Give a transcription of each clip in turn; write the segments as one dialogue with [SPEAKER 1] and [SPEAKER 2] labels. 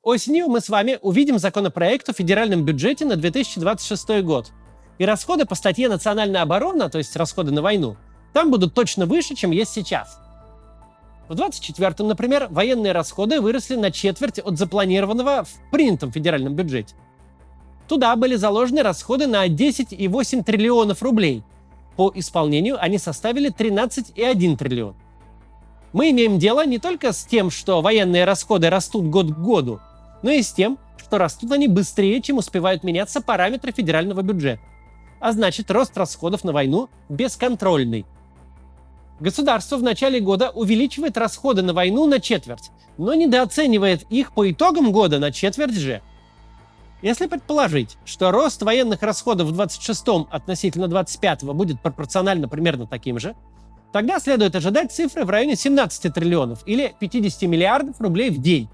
[SPEAKER 1] Осенью мы с вами увидим законопроект о федеральном бюджете на 2026 год. И расходы по статье «Национальная оборона», то есть расходы на войну, там будут точно выше, чем есть сейчас. В 2024, например, военные расходы выросли на четверть от запланированного в принятом федеральном бюджете. Туда были заложены расходы на 10,8 триллионов рублей. По исполнению они составили 13,1 триллион. Мы имеем дело не только с тем, что военные расходы растут год к году, но и с тем, что растут они быстрее, чем успевают меняться параметры федерального бюджета. А значит, рост расходов на войну бесконтрольный. Государство в начале года увеличивает расходы на войну на четверть, но недооценивает их по итогам года на четверть же. Если предположить, что рост военных расходов в 26-м относительно 25-го будет пропорционально примерно таким же, тогда следует ожидать цифры в районе 17 триллионов или 50 миллиардов рублей в день.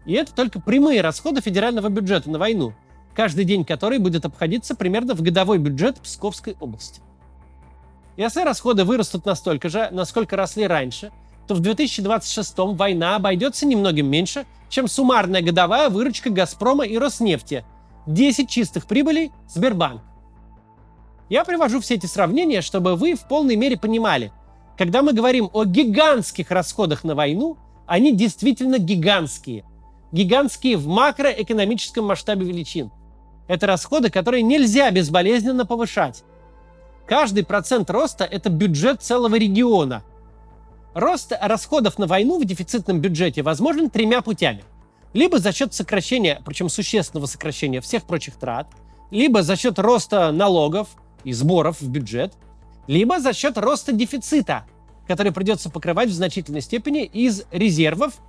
[SPEAKER 1] И это только прямые расходы федерального бюджета на войну, каждый день которой будет обходиться примерно в годовой бюджет Псковской области. Если расходы вырастут настолько же, насколько росли раньше, то в 2026-м война обойдется немногим меньше, чем суммарная годовая выручка «Газпрома» и «Роснефти» – 10 чистых прибылей Сбербанк. Я привожу все эти сравнения, чтобы вы в полной мере понимали, когда мы говорим о гигантских расходах на войну, они действительно гигантские. Гигантские в макроэкономическом масштабе величин. Это расходы, которые нельзя безболезненно повышать. Каждый процент роста – это бюджет целого региона. Рост расходов на войну в дефицитном бюджете возможен тремя путями. Либо за счет сокращения, причем существенного сокращения всех прочих трат, либо за счет роста налогов и сборов в бюджет, либо за счет роста дефицита, который придется покрывать в значительной степени из резервов,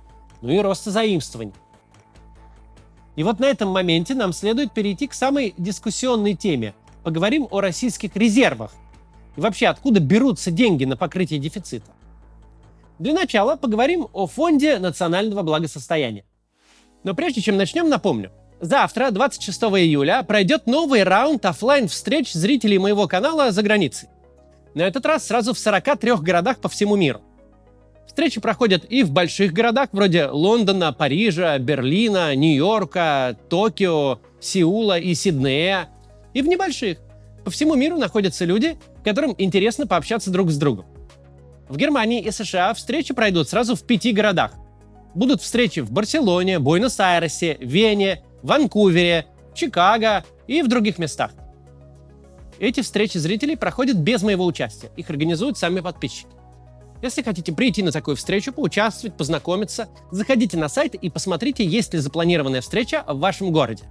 [SPEAKER 1] ну и роста заимствований. И вот на этом моменте нам следует перейти к самой дискуссионной теме. Поговорим о российских резервах. И вообще, откуда берутся деньги на покрытие дефицита. Для начала поговорим о Фонде национального благосостояния. Но прежде чем начнем, напомню. Завтра, 26 июля, пройдет новый раунд офлайн-встреч зрителей моего канала за границей. На этот раз сразу в 43 городах по всему миру. Встречи проходят и в больших городах, вроде Лондона, Парижа, Берлина, Нью-Йорка, Токио, Сеула и Сиднея, и в небольших. По всему миру находятся люди, которым интересно пообщаться друг с другом. В Германии и США встречи пройдут сразу в 5 городах. Будут встречи в Барселоне, Буэнос-Айресе, Вене, Ванкувере, Чикаго и в других местах. Эти встречи зрителей проходят без моего участия. Их организуют сами подписчики. Если хотите прийти на такую встречу, поучаствовать, познакомиться, заходите на сайт и посмотрите, есть ли запланированная встреча в вашем городе.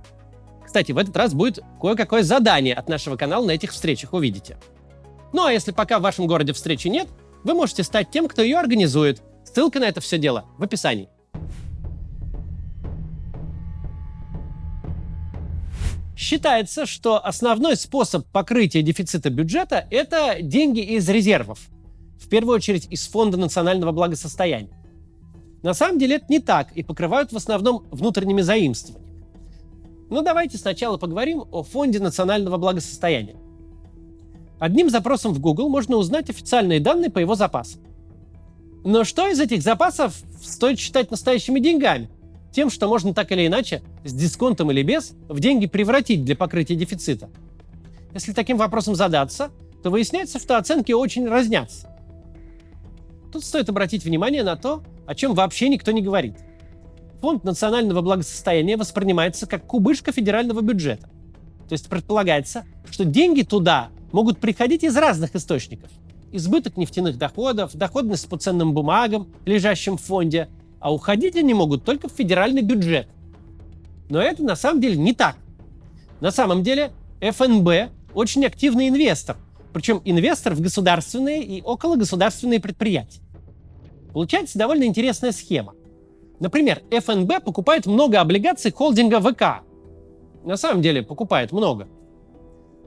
[SPEAKER 1] Кстати, в этот раз будет кое-какое задание от нашего канала на этих встречах, увидите. Ну а если пока в вашем городе встречи нет, вы можете стать тем, кто ее организует. Ссылка на это все дело в описании. Считается, что основной способ покрытия дефицита бюджета – это деньги из резервов. В первую очередь из Фонда национального благосостояния. На самом деле это не так, и покрывают в основном внутренними заимствованиями. Но давайте сначала поговорим о Фонде национального благосостояния. Одним запросом в Google можно узнать официальные данные по его запасам. Но что из этих запасов стоит считать настоящими деньгами? Тем, что можно так или иначе, с дисконтом или без, в деньги превратить для покрытия дефицита. Если таким вопросом задаться, то выясняется, что оценки очень разнятся. Тут стоит обратить внимание на то, о чем вообще никто не говорит. Фонд национального благосостояния воспринимается как кубышка федерального бюджета. То есть предполагается, что деньги туда могут приходить из разных источников. Избыток нефтяных доходов, доходность по ценным бумагам, лежащим в фонде, а уходить они могут только в федеральный бюджет. Но это на самом деле не так. На самом деле ФНБ очень активный инвестор, причем инвестор в государственные и окологосударственные предприятия. Получается довольно интересная схема. Например, ФНБ покупает много облигаций холдинга ВК. На самом деле покупает много.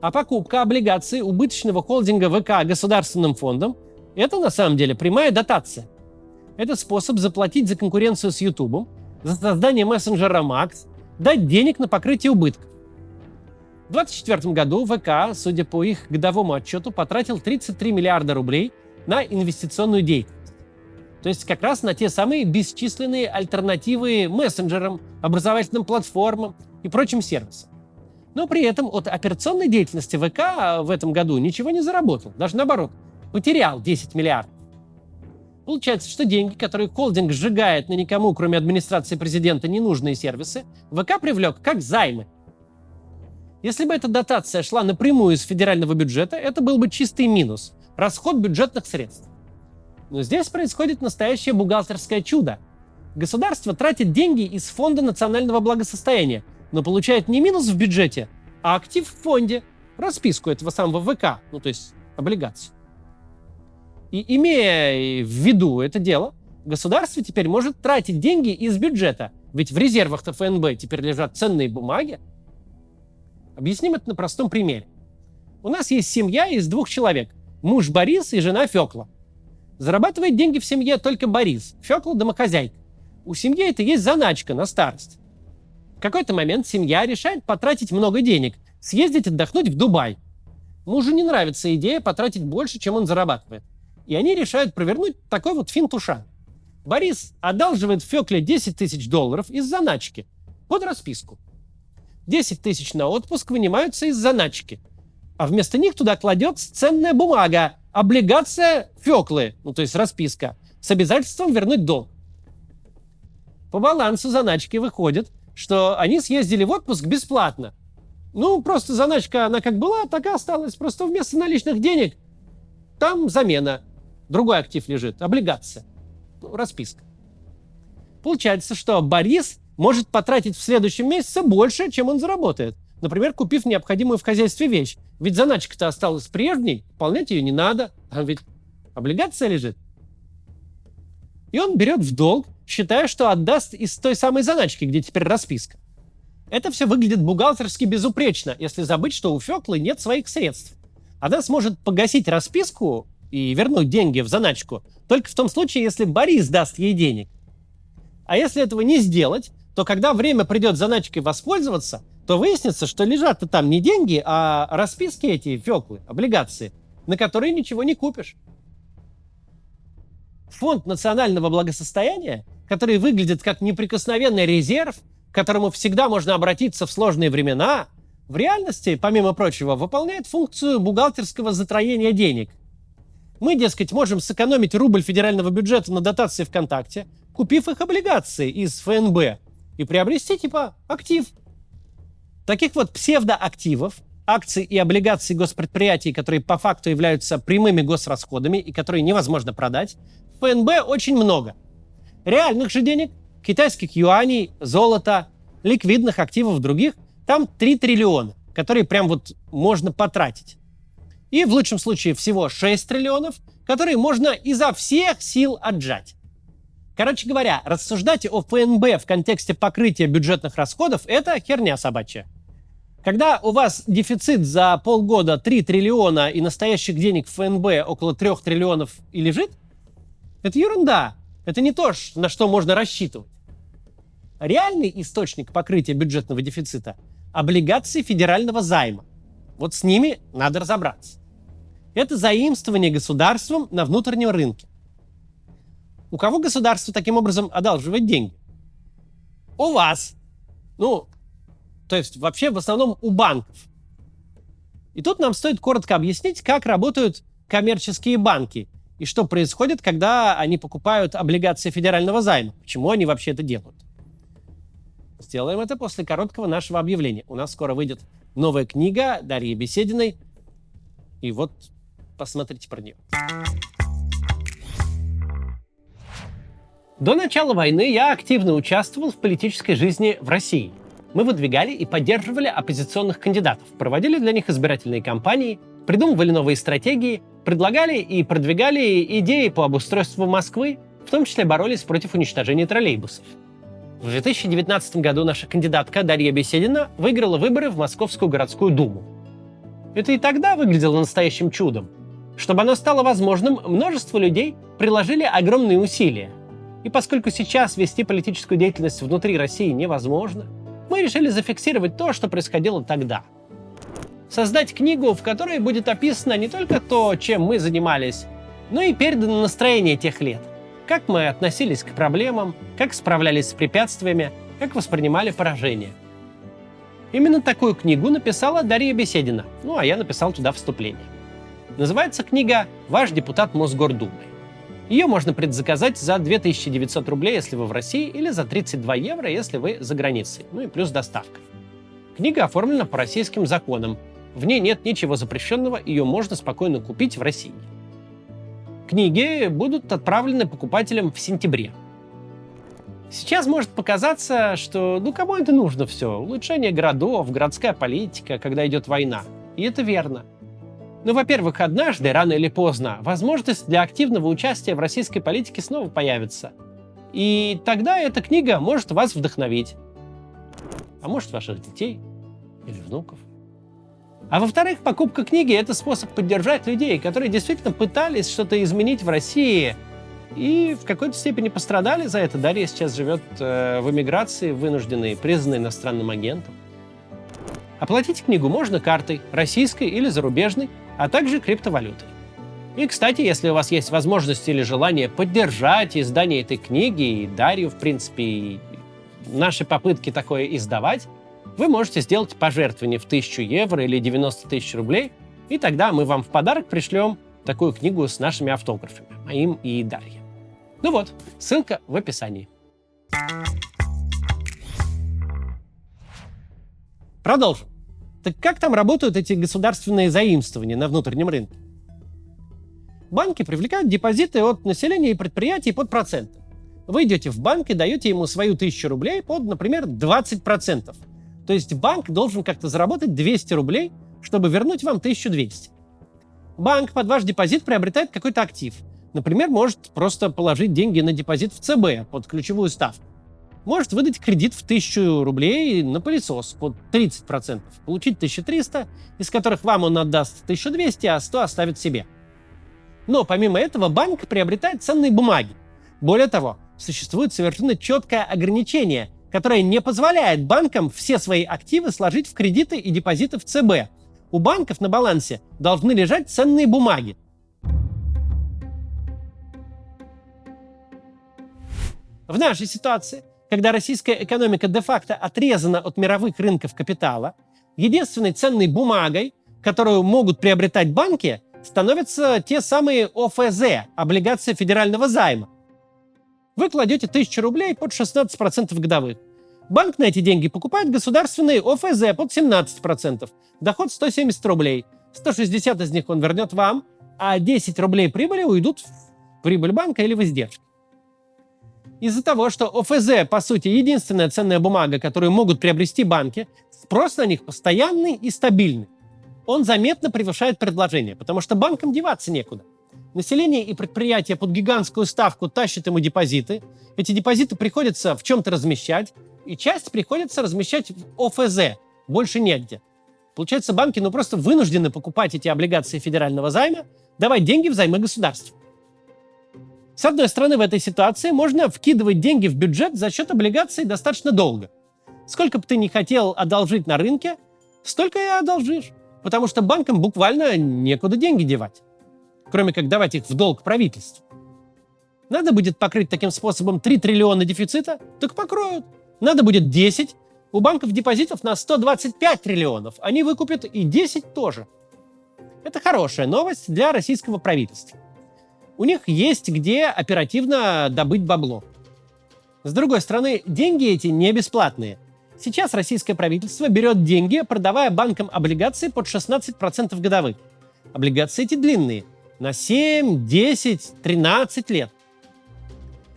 [SPEAKER 1] А покупка облигаций убыточного холдинга ВК государственным фондом – это на самом деле прямая дотация. Это способ заплатить за конкуренцию с YouTube, за создание мессенджера Max, дать денег на покрытие убытков. В 2024 году ВК, судя по их годовому отчету, потратил 33 миллиарда рублей на инвестиционную деятельность. То есть как раз на те самые бесчисленные альтернативы мессенджерам, образовательным платформам и прочим сервисам. Но при этом от операционной деятельности ВК в этом году ничего не заработал. Даже наоборот, потерял 10 миллиардов. Получается, что деньги, которые холдинг сжигает на никому, кроме администрации президента, ненужные сервисы, ВК привлек как займы. Если бы эта дотация шла напрямую из федерального бюджета, это был бы чистый минус – расход бюджетных средств. Но здесь происходит настоящее бухгалтерское чудо. Государство тратит деньги из Фонда национального благосостояния, но получает не минус в бюджете, а актив в фонде, расписку этого самого ВК, то есть облигацию. И имея в виду это дело, государство теперь может тратить деньги из бюджета, ведь в резервах ФНБ теперь лежат ценные бумаги. Объясним это на простом примере. У нас есть семья из 2 человек – муж Борис и жена Фёкла. Зарабатывает деньги в семье только Борис, Фёкла – домохозяйка. У семьи это есть заначка на старость. В какой-то момент семья решает потратить много денег, съездить отдохнуть в Дубай. Мужу не нравится идея потратить больше, чем он зарабатывает. И они решают провернуть такой вот финт уша. Борис одалживает Фёкле $10 тысяч из заначки под расписку. 10 тысяч на отпуск вынимаются из заначки, а вместо них туда кладется ценная бумага, облигация Фёклы, то есть расписка, с обязательством вернуть долг. По балансу заначки выходит, что они съездили в отпуск бесплатно. Просто заначка, она как была, так и осталась. Просто вместо наличных денег там замена. Другой актив лежит, облигация, расписка. Получается, что Борис может потратить в следующем месяце больше, чем он заработает. Например, купив необходимую в хозяйстве вещь. Ведь заначка-то осталась прежней, выполнять ее не надо. Там ведь облигация лежит. И он берет в долг, считая, что отдаст из той самой заначки, где теперь расписка. Это все выглядит бухгалтерски безупречно, если забыть, что у Фёклы нет своих средств. Она сможет погасить расписку и вернуть деньги в заначку только в том случае, если Борис даст ей денег. А если этого не сделать, то когда время придет заначкой воспользоваться, то выяснится, что лежат-то там не деньги, а расписки эти, Фёклы, облигации, на которые ничего не купишь. Фонд национального благосостояния, который выглядит как неприкосновенный резерв, к которому всегда можно обратиться в сложные времена, в реальности, помимо прочего, выполняет функцию бухгалтерского затроения денег. Мы, дескать, можем сэкономить рубль федерального бюджета на дотации ВКонтакте, купив их облигации из ФНБ и приобрести актив. Таких вот псевдоактивов, акций и облигаций госпредприятий, которые по факту являются прямыми госрасходами и которые невозможно продать, в ФНБ очень много. Реальных же денег, китайских юаней, золота, ликвидных активов других, там 3 триллиона, которые прям можно потратить. И в лучшем случае всего 6 триллионов, которые можно изо всех сил отжать. Короче говоря, рассуждать о ФНБ в контексте покрытия бюджетных расходов – это херня собачья. Когда у вас дефицит за полгода 3 триллиона и настоящих денег в ФНБ около 3 триллионов и лежит, это ерунда. Это не то, на что можно рассчитывать. Реальный источник покрытия бюджетного дефицита – облигации федерального займа. Вот с ними надо разобраться. Это заимствование государством на внутреннем рынке. У кого государство таким образом одалживает деньги? У вас. То есть вообще в основном у банков. И тут нам стоит коротко объяснить, как работают коммерческие банки и что происходит, когда они покупают облигации федерального займа. Почему они вообще это делают? Сделаем это после короткого нашего объявления. У нас скоро выйдет новая книга Дарьи Бесединой. И вот посмотрите про нее. До начала войны я активно участвовал в политической жизни в России. Мы выдвигали и поддерживали оппозиционных кандидатов, проводили для них избирательные кампании, придумывали новые стратегии, предлагали и продвигали идеи по обустройству Москвы, в том числе боролись против уничтожения троллейбусов. В 2019 году наша кандидатка Дарья Беседина выиграла выборы в Московскую городскую думу. Это и тогда выглядело настоящим чудом. Чтобы оно стало возможным, множество людей приложили огромные усилия. И поскольку сейчас вести политическую деятельность внутри России невозможно, мы решили зафиксировать то, что происходило тогда. Создать книгу, в которой будет описано не только то, чем мы занимались, но и передано настроение тех лет. как мы относились к проблемам, как справлялись с препятствиями, как воспринимали поражение. Именно такую книгу написала Дарья Беседина, а я написал туда вступление. Называется книга «Ваш депутат Мосгордумы». Ее можно предзаказать за 2900 рублей, если вы в России, или за 32 евро, если вы за границей, и плюс доставка. Книга оформлена по российским законам. В ней нет ничего запрещенного, ее можно спокойно купить в России. Книги будут отправлены покупателям в сентябре. Сейчас может показаться, что кому это нужно все? Улучшение городов, городская политика, когда идет война. И это верно. Во-первых, однажды, рано или поздно, возможность для активного участия в российской политике снова появится. И тогда эта книга может вас вдохновить. А может, ваших детей или внуков. А во-вторых, покупка книги – это способ поддержать людей, которые действительно пытались что-то изменить в России и в какой-то степени пострадали за это. Дарья сейчас живет в эмиграции, вынужденной, признанной иностранным агентом. Оплатить книгу можно картой, российской или зарубежной, а также криптовалютой. И, кстати, если у вас есть возможность или желание поддержать издание этой книги и Дарью, в принципе, и наши попытки такое издавать, вы можете сделать пожертвование в 1000 евро или 90 тысяч рублей, и тогда мы вам в подарок пришлем такую книгу с нашими автографами, моим и Дарьи. Ссылка в описании. Продолжим. Так как там работают эти государственные заимствования на внутреннем рынке? Банки привлекают депозиты от населения и предприятий под проценты. Вы идете в банк и даете ему свою 1000 рублей под, например, 20%. То есть банк должен как-то заработать 200 рублей, чтобы вернуть вам 1200. Банк под ваш депозит приобретает какой-то актив. Например, может просто положить деньги на депозит в ЦБ под ключевую ставку. Может выдать кредит в 1000 рублей на пылесос под 30%, получить 1300, из которых вам он отдаст 1200, а 100 оставит себе. Но помимо этого банк приобретает ценные бумаги. Более того, существует совершенно четкое ограничение, которое не позволяет банкам все свои активы сложить в кредиты и депозиты в ЦБ. У банков на балансе должны лежать ценные бумаги. В нашей ситуации, когда российская экономика де-факто отрезана от мировых рынков капитала, единственной ценной бумагой, которую могут приобретать банки, становятся те самые ОФЗ, облигации федерального займа. Вы кладете 1000 рублей под 16% годовых. Банк на эти деньги покупает государственные ОФЗ под 17%. Доход 170 рублей. 160 из них он вернет вам, а 10 рублей прибыли уйдут в прибыль банка или в издержки. Из-за того, что ОФЗ, по сути, единственная ценная бумага, которую могут приобрести банки, спрос на них постоянный и стабильный. Он заметно превышает предложение, потому что банкам деваться некуда. Население и предприятия под гигантскую ставку тащат ему депозиты. Эти депозиты приходится в чем-то размещать, и часть приходится размещать в ОФЗ. Больше негде. Получается, банки просто вынуждены покупать эти облигации федерального займа, давать деньги взаймы государству. С одной стороны, в этой ситуации можно вкидывать деньги в бюджет за счет облигаций достаточно долго. Сколько бы ты ни хотел одолжить на рынке, столько и одолжишь, потому что банкам буквально некуда деньги девать, кроме как давать их в долг правительству. Надо будет покрыть таким способом 3 триллиона дефицита, так покроют. Надо будет 10, у банков депозитов на 125 триллионов, они выкупят и 10 тоже. Это хорошая новость для российского правительства. У них есть где оперативно добыть бабло. С другой стороны, деньги эти не бесплатные. Сейчас российское правительство берет деньги, продавая банкам облигации под 16% годовых. Облигации эти длинные, на 7, 10, 13 лет.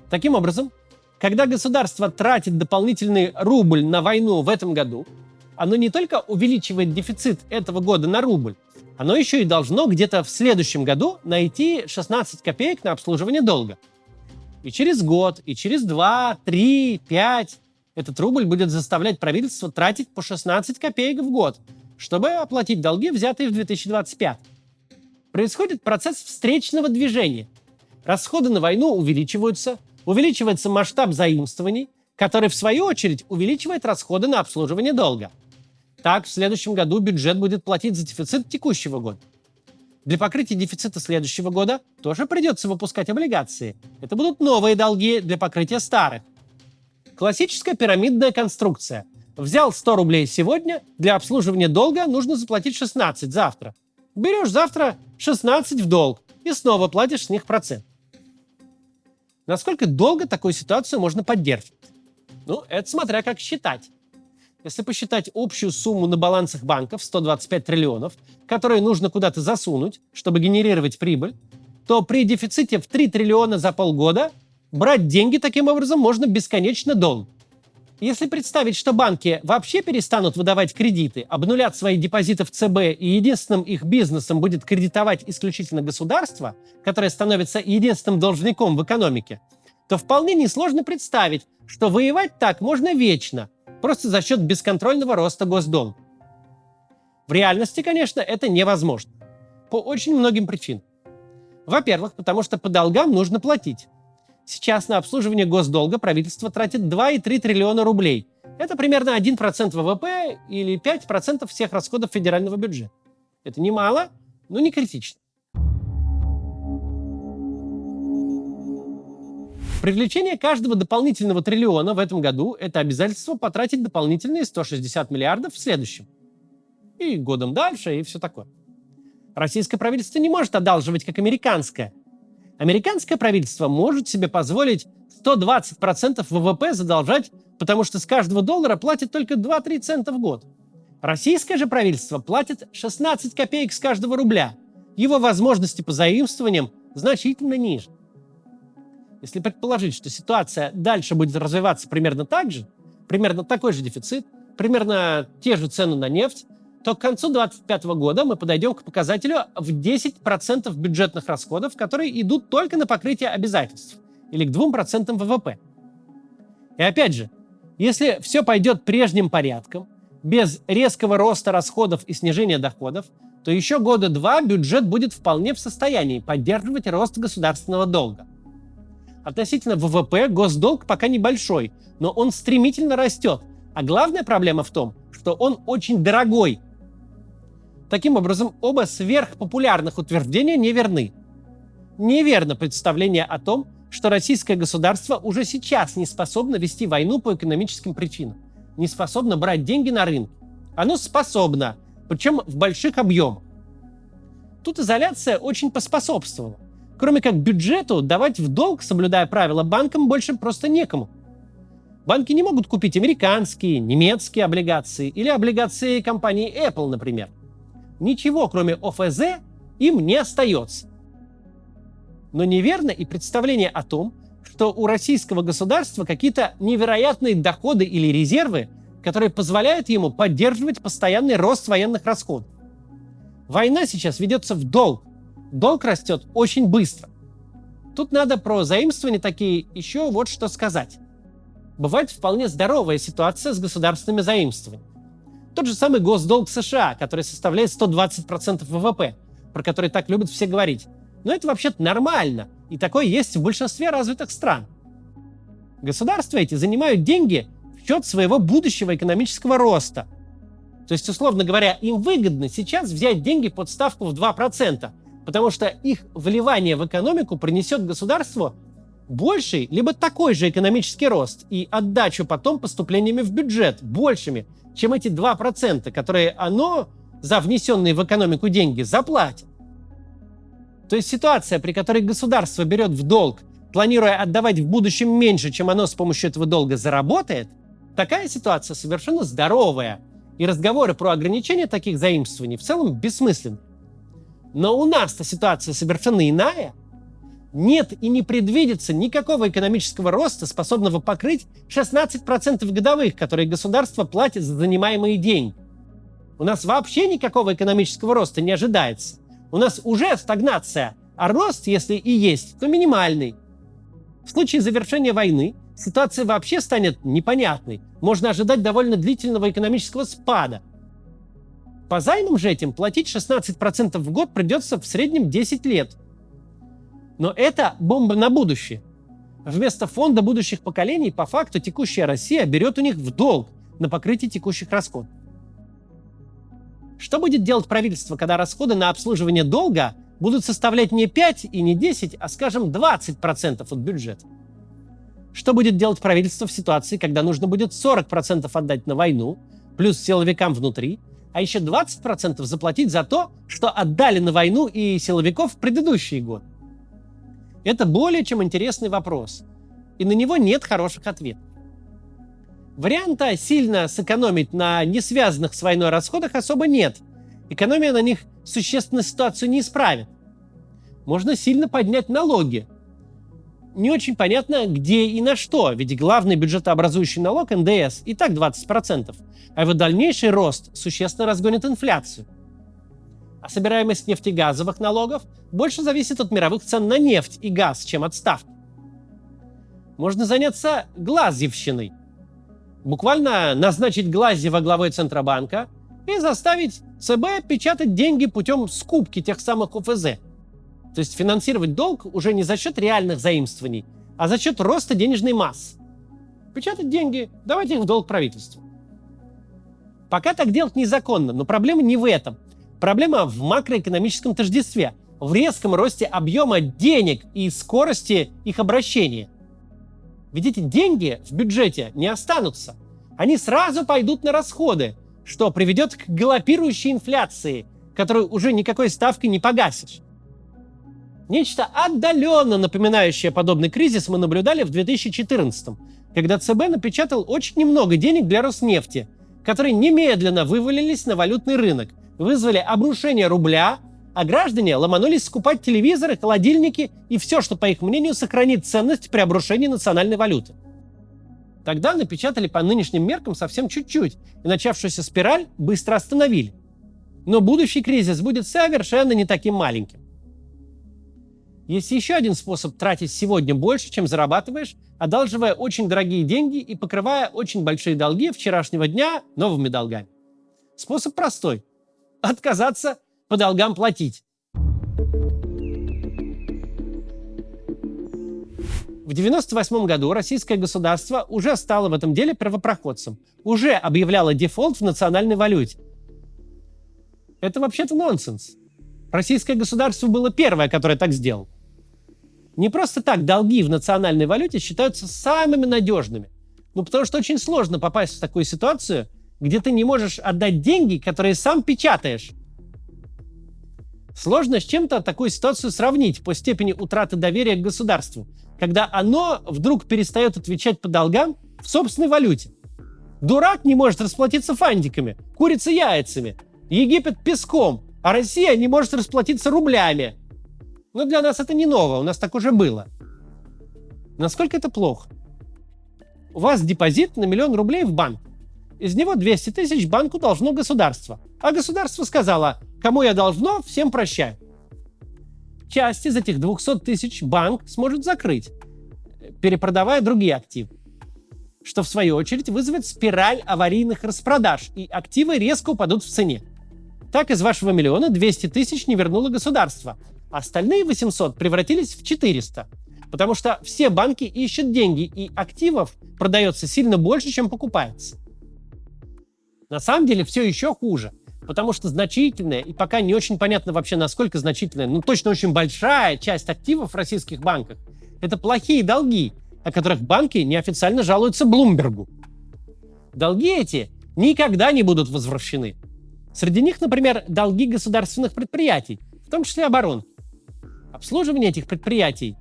[SPEAKER 1] Таким образом, когда государство тратит дополнительный рубль на войну в этом году, оно не только увеличивает дефицит этого года на рубль, оно еще и должно где-то в следующем году найти 16 копеек на обслуживание долга. И через год, и через 2, 3, 5 этот рубль будет заставлять правительство тратить по 16 копеек в год, чтобы оплатить долги, взятые в 2025. Происходит процесс встречного движения. Расходы на войну увеличиваются, увеличивается масштаб заимствований, который, в свою очередь, увеличивает расходы на обслуживание долга. Так, в следующем году бюджет будет платить за дефицит текущего года. Для покрытия дефицита следующего года тоже придется выпускать облигации. Это будут новые долги для покрытия старых. Классическая пирамидная конструкция. Взял 100 рублей сегодня, для обслуживания долга нужно заплатить 16 завтра. Берешь завтра 16 в долг и снова платишь с них процент. Насколько долго такую ситуацию можно поддерживать? Это смотря как считать. Если посчитать общую сумму на балансах банков 125 триллионов, которые нужно куда-то засунуть, чтобы генерировать прибыль, то при дефиците в 3 триллиона за полгода брать деньги таким образом можно бесконечно долго. Если представить, что банки вообще перестанут выдавать кредиты, обнулят свои депозиты в ЦБ и единственным их бизнесом будет кредитовать исключительно государство, которое становится единственным должником в экономике, то вполне несложно представить, что воевать так можно вечно, просто за счет бесконтрольного роста госдолга. В реальности, конечно, это невозможно. По очень многим причинам. Во-первых, потому что по долгам нужно платить. Сейчас на обслуживание госдолга правительство тратит 2,3 триллиона рублей. Это примерно 1% ВВП или 5% всех расходов федерального бюджета. Это немало, но не критично. Привлечение каждого дополнительного триллиона в этом году – это обязательство потратить дополнительные 160 миллиардов в следующем. И годом дальше, и все такое. Российское правительство не может одалживать, как американское. Американское правительство может себе позволить 120% ВВП задолжать, потому что с каждого доллара платит только 2-3 цента в год. Российское же правительство платит 16 копеек с каждого рубля. Его возможности по заимствованиям значительно ниже. Если предположить, что ситуация дальше будет развиваться примерно так же, примерно такой же дефицит, примерно те же цены на нефть, то к концу 2025 года мы подойдем к показателю в 10% бюджетных расходов, которые идут только на покрытие обязательств, или к 2% ВВП. И опять же, если все пойдет прежним порядком, без резкого роста расходов и снижения доходов, то еще года 2 бюджет будет вполне в состоянии поддерживать рост государственного долга. Относительно ВВП госдолг пока небольшой, но он стремительно растет. А главная проблема в том, что он очень дорогой. Таким образом, оба сверхпопулярных утверждения неверны. Неверно представление о том, что российское государство уже сейчас не способно вести войну по экономическим причинам, не способно брать деньги на рынке. Оно способно, причем в больших объемах. Тут изоляция очень поспособствовала. Кроме как бюджету, давать в долг, соблюдая правила, банкам больше просто некому. Банки не могут купить американские, немецкие облигации или облигации компании Apple, например. Ничего, кроме ОФЗ, им не остается. Но неверно и представление о том, что у российского государства какие-то невероятные доходы или резервы, которые позволяют ему поддерживать постоянный рост военных расходов. Война сейчас ведется в долг. Долг растет очень быстро. Тут надо про заимствования такие еще вот что сказать. Бывает вполне здоровая ситуация с государственными заимствованиями. Тот же самый госдолг США, который составляет 120% ВВП, про который так любят все говорить. Но это вообще-то нормально, и такое есть в большинстве развитых стран. Государства эти занимают деньги в счет своего будущего экономического роста. То есть, условно говоря, им выгодно сейчас взять деньги под ставку в 2%, потому что их вливание в экономику принесет государству больший, либо такой же экономический рост и отдачу потом поступлениями в бюджет большими, чем эти 2%, которые оно за внесенные в экономику деньги заплатит. То есть ситуация, при которой государство берет в долг, планируя отдавать в будущем меньше, чем оно с помощью этого долга заработает, такая ситуация совершенно здоровая, и разговоры про ограничение таких заимствований в целом бессмысленны. Но у нас-то ситуация совершенно иная. Нет и не предвидится никакого экономического роста, способного покрыть 16% годовых, которые государство платит за занимаемые деньги. У нас вообще никакого экономического роста не ожидается. У нас уже стагнация, а рост, если и есть, то минимальный. В случае завершения войны ситуация вообще станет непонятной. Можно ожидать довольно длительного экономического спада. По займам же этим платить 16% в год придется в среднем 10 лет. Но это бомба на будущее. Вместо фонда будущих поколений, по факту, текущая Россия берет у них в долг на покрытие текущих расходов. Что будет делать правительство, когда расходы на обслуживание долга будут составлять не 5 и не 10, а, скажем, 20% от бюджета? Что будет делать правительство в ситуации, когда нужно будет 40% отдать на войну, плюс силовикам внутри, а еще 20% заплатить за то, что отдали на войну и силовиков в предыдущие годы? Это более чем интересный вопрос, и на него нет хороших ответов. Варианта сильно сэкономить на несвязанных с войной расходах особо нет. Экономия на них существенно ситуацию не исправит. Можно сильно поднять налоги. Не очень понятно, где и на что, ведь главный бюджетообразующий налог НДС и так 20%, а его дальнейший рост существенно разгонит инфляцию. А собираемость нефтегазовых налогов больше зависит от мировых цен на нефть и газ, чем от ставки. Можно заняться глазьевщиной. Буквально назначить Глазьева главой Центробанка и заставить ЦБ печатать деньги путем скупки тех самых ОФЗ. То есть финансировать долг уже не за счет реальных заимствований, а за счет роста денежной массы. Печатать деньги, давать их в долг правительству. Пока так делать незаконно, но проблема не в этом. Проблема в макроэкономическом тождестве, в резком росте объема денег и скорости их обращения. Ведь эти деньги в бюджете не останутся. Они сразу пойдут на расходы, что приведет к галопирующей инфляции, которую уже никакой ставкой не погасишь. Нечто отдаленно напоминающее подобный кризис мы наблюдали в 2014, когда ЦБ напечатал очень немного денег для Роснефти, которые немедленно вывалились на валютный рынок, вызвали обрушение рубля, а граждане ломанулись скупать телевизоры, холодильники и все, что, по их мнению, сохранит ценность при обрушении национальной валюты. Тогда напечатали по нынешним меркам совсем чуть-чуть, и начавшуюся спираль быстро остановили. Но будущий кризис будет совершенно не таким маленьким. Есть еще один способ тратить сегодня больше, чем зарабатываешь, одалживая очень дорогие деньги и покрывая очень большие долги вчерашнего дня новыми долгами. Способ простой – отказаться по долгам платить. В 1998 году российское государство уже стало в этом деле первопроходцем, уже объявляло дефолт в национальной валюте. Это вообще-то нонсенс. Российское государство было первое, которое так сделало. Не просто так долги в национальной валюте считаются самыми надежными. Потому что очень сложно попасть в такую ситуацию, где ты не можешь отдать деньги, которые сам печатаешь. Сложно с чем-то такую ситуацию сравнить по степени утраты доверия к государству, когда оно вдруг перестает отвечать по долгам в собственной валюте. Дурак не может расплатиться фантиками, курица яйцами, Египет песком, а Россия не может расплатиться рублями. Но для нас это не ново, у нас так уже было. Насколько это плохо? У вас депозит на 1 000 000 рублей в банк. Из него 200 тысяч банку должно государство. А государство сказало: кому я должно, всем прощаю. Часть из этих 200 тысяч банк сможет закрыть, перепродавая другие активы. Что в свою очередь вызовет спираль аварийных распродаж, и активы резко упадут в цене. Так из вашего 1 000 000 200 тысяч не вернуло государство. Остальные 800 превратились в 400. Потому что все банки ищут деньги, и активов продается сильно больше, чем покупается. На самом деле все еще хуже. Потому что значительная, и пока не очень понятно вообще насколько значительная, но точно очень большая часть активов в российских банках – это плохие долги, о которых банки неофициально жалуются Блумбергу. Долги эти никогда не будут возвращены. Среди них, например, долги государственных предприятий, в том числе оборонки. Обслуживание этих предприятий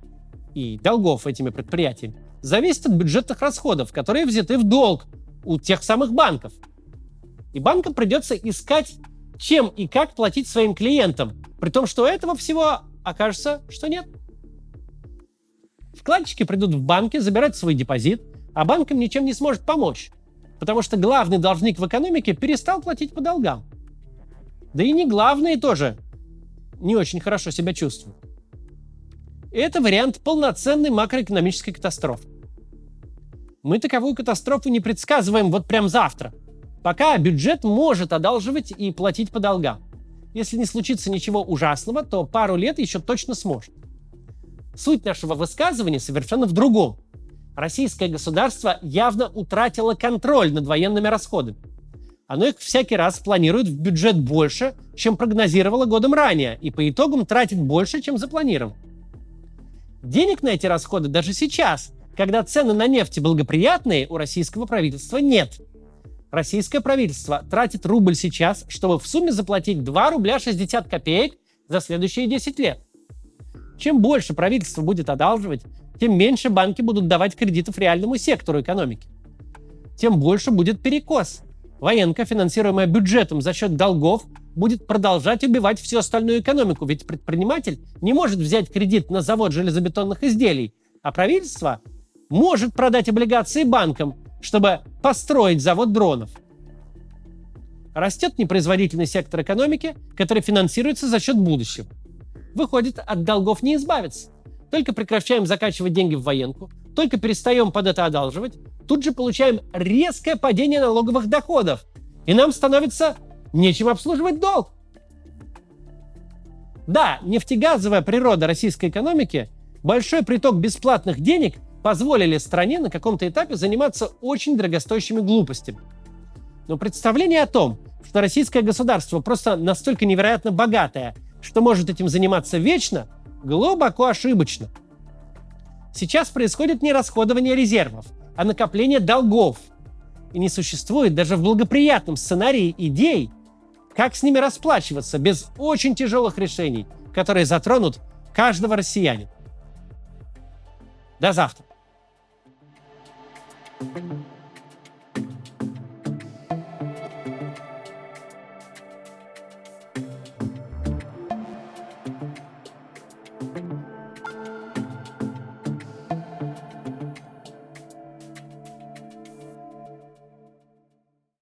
[SPEAKER 1] и долгов этими предприятиями зависит от бюджетных расходов, которые взяты в долг у тех самых банков. И банкам придется искать, чем и как платить своим клиентам, при том, что этого всего окажется, что нет. Вкладчики придут в банки забирать свой депозит, а банк им ничем не сможет помочь, потому что главный должник в экономике перестал платить по долгам. Да и не главные тоже не очень хорошо себя чувствуют. И это вариант полноценной макроэкономической катастрофы. Мы таковую катастрофу не предсказываем вот прям завтра. Пока бюджет может одалживать и платить по долгам. Если не случится ничего ужасного, то пару лет еще точно сможет. Суть нашего высказывания совершенно в другом. Российское государство явно утратило контроль над военными расходами. Оно их всякий раз планирует в бюджет больше, чем прогнозировало годом ранее, и по итогам тратит больше, чем запланировал. Денег на эти расходы даже сейчас, когда цены на нефть благоприятные, у российского правительства нет. Российское правительство тратит рубль сейчас, чтобы в сумме заплатить 2 рубля 60 копеек за следующие 10 лет. Чем больше правительство будет одалживать, тем меньше банки будут давать кредитов реальному сектору экономики. Тем больше будет перекос. Военка, финансируемая бюджетом за счет долгов, будет продолжать убивать всю остальную экономику, ведь предприниматель не может взять кредит на завод железобетонных изделий, а правительство может продать облигации банкам, чтобы построить завод дронов. Растет непроизводительный сектор экономики, который финансируется за счет будущего. Выходит, от долгов не избавиться. Только прекращаем закачивать деньги в военку, только перестаем под это одалживать, тут же получаем резкое падение налоговых доходов, и нам становится нечем обслуживать долг. Да, нефтегазовая природа российской экономики, большой приток бесплатных денег позволили стране на каком-то этапе заниматься очень дорогостоящими глупостями. Но представление о том, что российское государство просто настолько невероятно богатое, что может этим заниматься вечно, глубоко ошибочно. Сейчас происходит не расходование резервов, а накопление долгов. И не существует даже в благоприятном сценарии идей, как с ними расплачиваться без очень тяжелых решений, которые затронут каждого россиянина. До завтра.